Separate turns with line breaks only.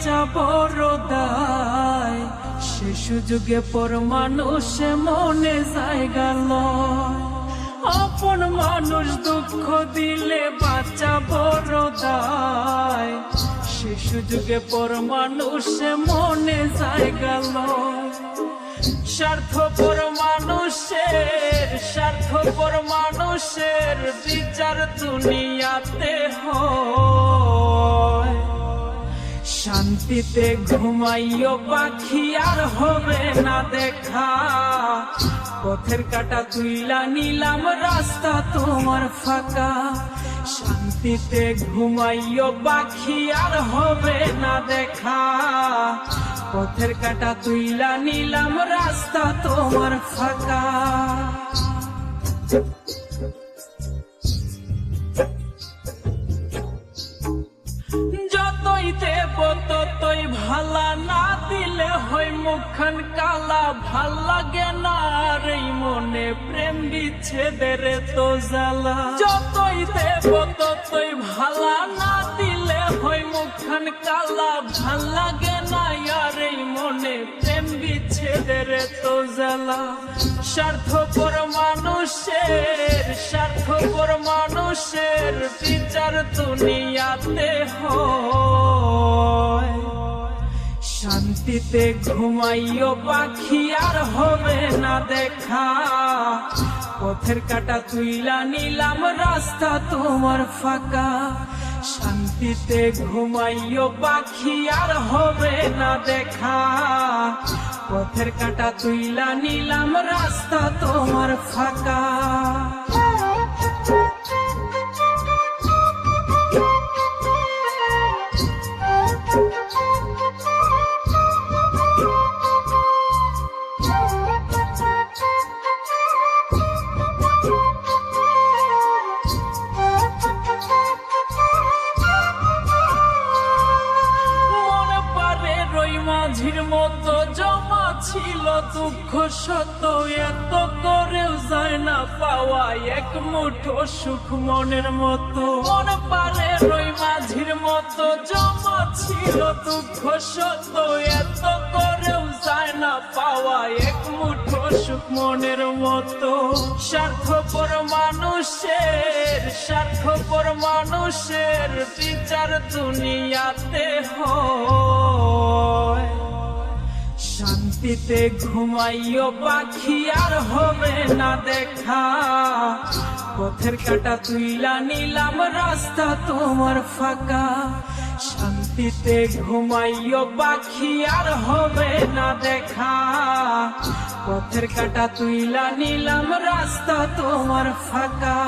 বাঁচা বড় দায়, সে সুযোগে পর মানুষে মনে জায়গা লয়। আপন মানুষ দুঃখ দিলে বাঁচা বড় দায়, সে সুযোগে পর মানুষে মনে জায়গা লয়। স্বার্থপর মানুষের বিচার দুনিয়াতে হয়। শান্তিতে ঘুমাইও পাখি আর হবে না দেখা, পথের কাঁটা তুইলা নিলাম রাস্তা তোমার ফাঁকা। শান্তিতে ঘুমাইও পাখি আর হবে না দেখা, পথের কাঁটা তুইলা নিলাম রাস্তা তোমার ফাঁকা। যতই দেব ততই ভালা, না দিলে হয় মুখখান কালা। ভাল লাগে না আর এই মনে প্রেম বিচ্ছেদের তো জ্বালা। যতই দেব ততই ভালা, না দিলে হয় মুখখান কালা। ভাল লাগে না আর এই মনে প্রেম বিচ্ছেদের তো জ্বালা। স্বার্থপর মানুষের বিচার দুনিয়াতে হয়। শান্তিতে ঘুমাইও পাখি আর হবে না দেখা, পথের কাঁটা তুইলা নিলাম রাস্তা তোমার ফাঁকা। শান্তিতে ঘুমাইও পাখি আর হবে না দেখা, পথের কাঁটা তুইলা নিলাম রাস্তা তোমার ফাঁকা। মাঝির মতো জমা ছিল দুঃখ শত, এত করেও যায় না পাওয়া এক মুঠো সুখ মনের মতো। মন পারে রই মাঝির মতো জমা ছিল দুঃখ শত, এত করেও যায় না পাওয়া এক মুঠো সুখ মনের মতো। স্বার্থপর মানুষের বিচার দুনিয়াতে হয়। শান্তিতে ঘুমাইও পাখি আর হবে না দেখা, পথের কাঁটা তুইলা নিলাম রাস্তা তোমার ফাঁকা। শান্তিতে ঘুমাইও পাখি আর হবে না দেখা, পথের কাঁটা তুইলা নিলাম রাস্তা তোমার ফাঁকা।